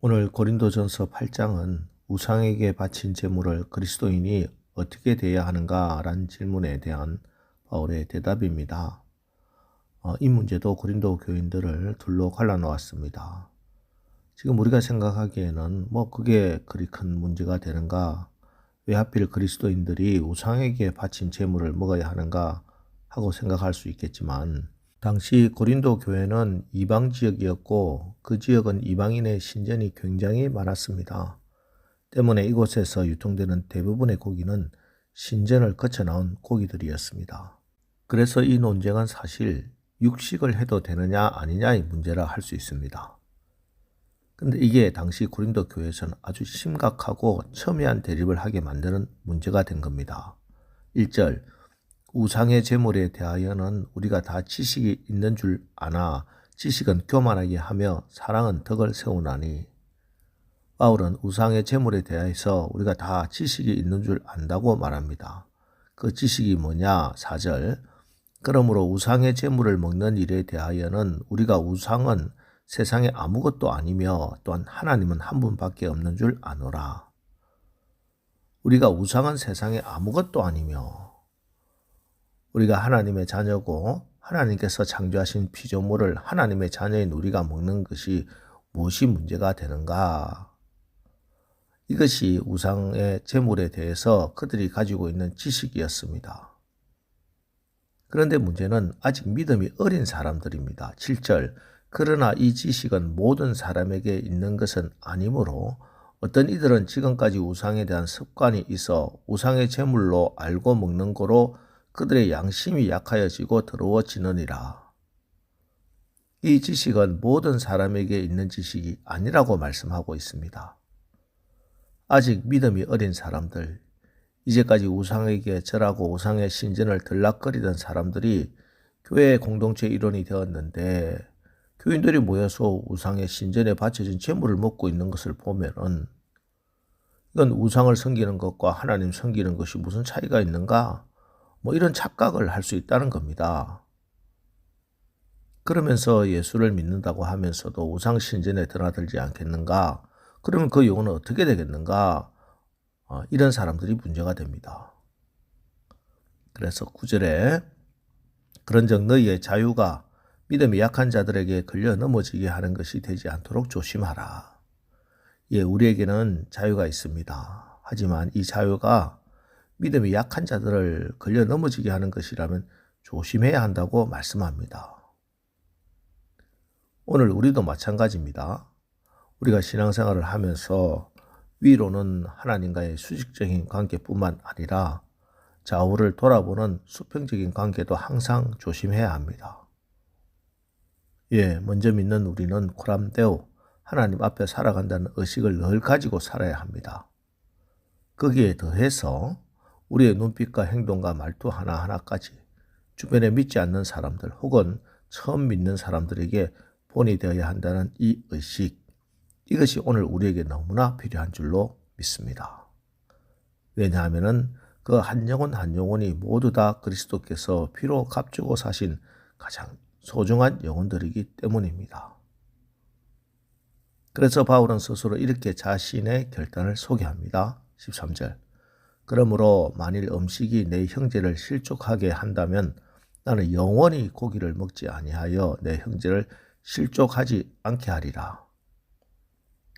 오늘 고린도전서 8장은 우상에게 바친 제물을 그리스도인이 어떻게 대해야 하는가라는 질문에 대한 바울의 대답입니다. 이 문제도 고린도 교인들을 둘로 갈라놓았습니다. 지금 우리가 생각하기에는 그게 그리 큰 문제가 되는가? 왜 하필 그리스도인들이 우상에게 바친 제물을 먹어야 하는가 하고 생각할 수 있겠지만, 당시 고린도 교회는 이방 지역이었고 그 지역은 이방인의 신전이 굉장히 많았습니다. 때문에 이곳에서 유통되는 대부분의 고기는 신전을 거쳐 나온 고기들이었습니다. 그래서 이 논쟁은 사실 육식을 해도 되느냐 아니냐의 문제라 할 수 있습니다. 근데 이게 당시 고린도 교회에서는 아주 심각하고 첨예한 대립을 하게 만드는 문제가 된 겁니다. 1절, 우상의 제물에 대하여는 우리가 다 지식이 있는 줄 아나 지식은 교만하게 하며 사랑은 덕을 세우나니. 바울은 우상의 제물에 대해서 우리가 다 지식이 있는 줄 안다고 말합니다. 그 지식이 뭐냐? 4절, 그러므로 우상의 제물을 먹는 일에 대하여는 우리가 우상은 세상에 아무것도 아니며 또한 하나님은 한 분밖에 없는 줄 아노라. 우리가 우상은 세상에 아무것도 아니며 우리가 하나님의 자녀고 하나님께서 창조하신 피조물을 하나님의 자녀인 우리가 먹는 것이 무엇이 문제가 되는가? 이것이 우상의 제물에 대해서 그들이 가지고 있는 지식이었습니다. 그런데 문제는 아직 믿음이 어린 사람들입니다. 7절, 그러나 이 지식은 모든 사람에게 있는 것은 아니므로 어떤 이들은 지금까지 우상에 대한 습관이 있어 우상의 제물로 알고 먹는 거로 그들의 양심이 약하여지고 더러워지느니라. 이 지식은 모든 사람에게 있는 지식이 아니라고 말씀하고 있습니다. 아직 믿음이 어린 사람들, 이제까지 우상에게 절하고 우상의 신전을 들락거리던 사람들이 교회의 공동체 일원이 되었는데, 교인들이 모여서 우상의 신전에 바쳐진 제물을 먹고 있는 것을 보면은 이건 우상을 섬기는 것과 하나님 섬기는 것이 무슨 차이가 있는가? 이런 착각을 할 수 있다는 겁니다. 그러면서 예수를 믿는다고 하면서도 우상 신전에 드나들지 않겠는가? 그러면 그 영혼은 어떻게 되겠는가? 이런 사람들이 문제가 됩니다. 그래서 9절에 그런즉 너희의 자유가 믿음이 약한 자들에게 걸려 넘어지게 하는 것이 되지 않도록 조심하라. 예, 우리에게는 자유가 있습니다. 하지만 이 자유가 믿음이 약한 자들을 걸려 넘어지게 하는 것이라면 조심해야 한다고 말씀합니다. 오늘 우리도 마찬가지입니다. 우리가 신앙생활을 하면서 위로는 하나님과의 수직적인 관계뿐만 아니라 좌우를 돌아보는 수평적인 관계도 항상 조심해야 합니다. 예, 먼저 믿는 우리는 코람데오, 하나님 앞에 살아간다는 의식을 늘 가지고 살아야 합니다. 거기에 더해서 우리의 눈빛과 행동과 말투 하나하나까지 주변에 믿지 않는 사람들 혹은 처음 믿는 사람들에게 본이 되어야 한다는 이 의식, 이것이 오늘 우리에게 너무나 필요한 줄로 믿습니다. 왜냐하면 그 한 영혼 한 영혼이 모두 다 그리스도께서 피로 값주고 사신 가장 소중한 영혼들이기 때문입니다. 그래서 바울은 스스로 이렇게 자신의 결단을 소개합니다. 13절, 그러므로 만일 음식이 내 형제를 실족하게 한다면 나는 영원히 고기를 먹지 아니하여 내 형제를 실족하지 않게 하리라.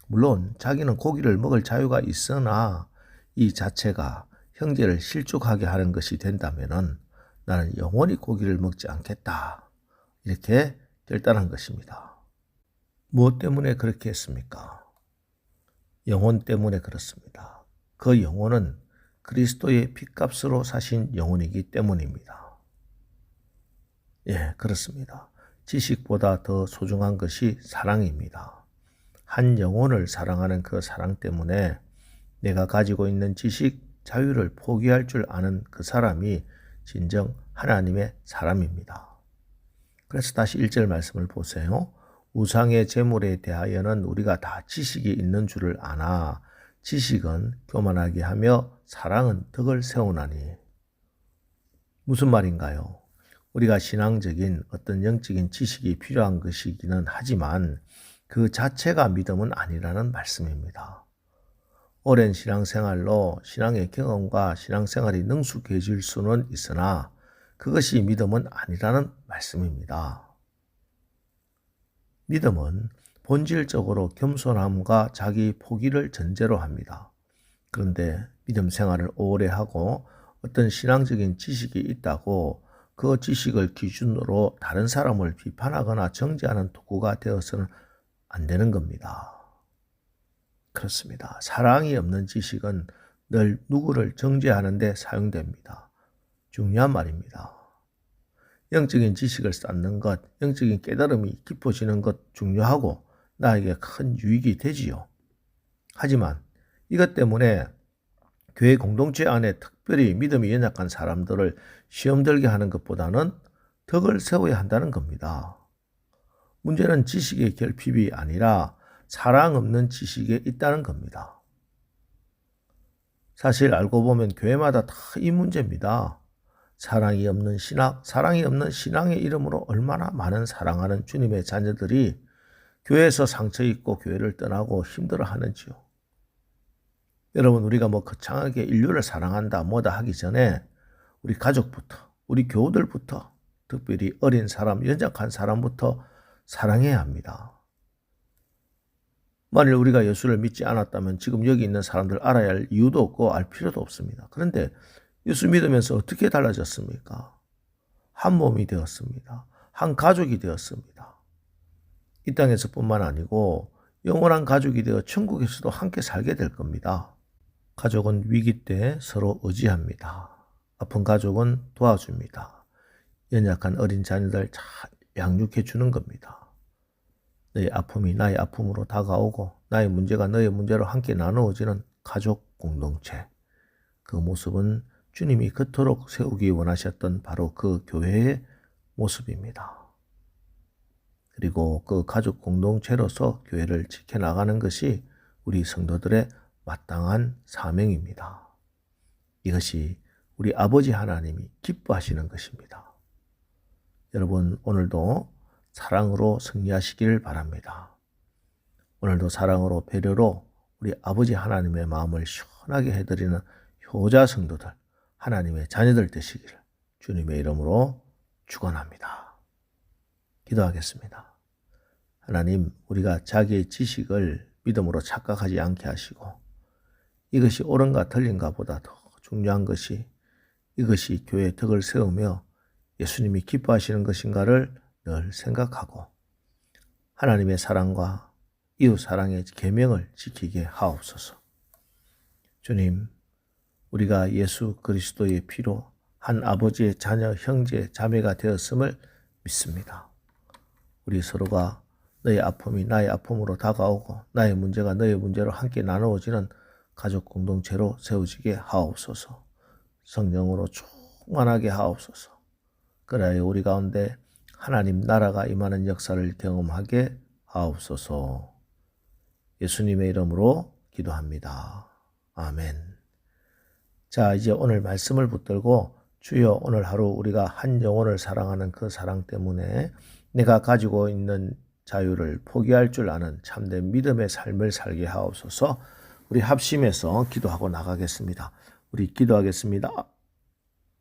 물론 자기는 고기를 먹을 자유가 있으나 이 자체가 형제를 실족하게 하는 것이 된다면 나는 영원히 고기를 먹지 않겠다. 이렇게 결단한 것입니다. 무엇 때문에 그렇게 했습니까? 영혼 때문에 그렇습니다. 그 영혼은 그리스도의 핏값으로 사신 영혼이기 때문입니다. 예, 그렇습니다. 지식보다 더 소중한 것이 사랑입니다. 한 영혼을 사랑하는 그 사랑 때문에 내가 가지고 있는 지식, 자유를 포기할 줄 아는 그 사람이 진정 하나님의 사람입니다. 그래서 다시 1절 말씀을 보세요. 우상의 제물에 대하여는 우리가 다 지식이 있는 줄을 아나 지식은 교만하게 하며 사랑은 덕을 세우나니. 무슨 말인가요? 우리가 신앙적인 어떤 영적인 지식이 필요한 것이기는 하지만 그 자체가 믿음은 아니라는 말씀입니다. 오랜 신앙생활로 신앙의 경험과 신앙생활이 능숙해질 수는 있으나 그것이 믿음은 아니라는 말씀입니다. 믿음은 본질적으로 겸손함과 자기 포기를 전제로 합니다. 그런데 믿음 생활을 오래 하고 어떤 신앙적인 지식이 있다고 그 지식을 기준으로 다른 사람을 비판하거나 정죄하는 도구가 되어서는 안 되는 겁니다. 그렇습니다. 사랑이 없는 지식은 늘 누구를 정죄하는 데 사용됩니다. 중요한 말입니다. 영적인 지식을 쌓는 것, 영적인 깨달음이 깊어지는 것 중요하고 나에게 큰 유익이 되지요. 하지만 이것 때문에 교회 공동체 안에 특별히 믿음이 연약한 사람들을 시험 들게 하는 것보다는 덕을 세워야 한다는 겁니다. 문제는 지식의 결핍이 아니라 사랑 없는 지식에 있다는 겁니다. 사실 알고 보면 교회마다 다 이 문제입니다. 사랑이 없는 신앙의 이름으로 얼마나 많은 사랑하는 주님의 자녀들이 교회에서 상처 입고 교회를 떠나고 힘들어 하는지요. 여러분, 우리가 거창하게 인류를 사랑한다 뭐다 하기 전에 우리 가족부터, 우리 교우들부터, 특별히 어린 사람, 연약한 사람부터 사랑해야 합니다. 만일 우리가 예수를 믿지 않았다면 지금 여기 있는 사람들 알아야 할 이유도 없고 알 필요도 없습니다. 그런데 예수 믿으면서 어떻게 달라졌습니까? 한 몸이 되었습니다. 한 가족이 되었습니다. 이 땅에서뿐만 아니고 영원한 가족이 되어 천국에서도 함께 살게 될 겁니다. 가족은 위기 때 서로 의지합니다. 아픈 가족은 도와줍니다. 연약한 어린 자녀들 잘 양육해 주는 겁니다. 너의 아픔이 나의 아픔으로 다가오고 나의 문제가 너의 문제로 함께 나누어지는 가족 공동체. 그 모습은 주님이 그토록 세우기 원하셨던 바로 그 교회의 모습입니다. 그리고 그 가족 공동체로서 교회를 지켜나가는 것이 우리 성도들의 마땅한 사명입니다. 이것이 우리 아버지 하나님이 기뻐하시는 것입니다. 여러분, 오늘도 사랑으로 승리하시길 바랍니다. 오늘도 사랑으로 배려로 우리 아버지 하나님의 마음을 시원하게 해드리는 효자 성도들, 하나님의 자녀들 되시기를 주님의 이름으로 축원합니다. 기도하겠습니다. 하나님, 우리가 자기의 지식을 믿음으로 착각하지 않게 하시고 이것이 옳은가 틀린가 보다 더 중요한 것이 이것이 교회의 덕을 세우며 예수님이 기뻐하시는 것인가를 늘 생각하고 하나님의 사랑과 이웃 사랑의 계명을 지키게 하옵소서. 주님, 우리가 예수 그리스도의 피로 한 아버지의 자녀, 형제, 자매가 되었음을 믿습니다. 우리 서로가 너의 아픔이 나의 아픔으로 다가오고 나의 문제가 너의 문제로 함께 나누어지는 가족 공동체로 세워지게 하옵소서. 성령으로 충만하게 하옵소서. 그래야 우리 가운데 하나님 나라가 임하는 역사를 경험하게 하옵소서. 예수님의 이름으로 기도합니다. 아멘. 자, 이제 오늘 말씀을 붙들고 주여, 오늘 하루 우리가 한 영혼을 사랑하는 그 사랑 때문에 내가 가지고 있는 자유를 포기할 줄 아는 참된 믿음의 삶을 살게 하옵소서. 우리 합심해서 기도하고 나가겠습니다. 우리 기도하겠습니다.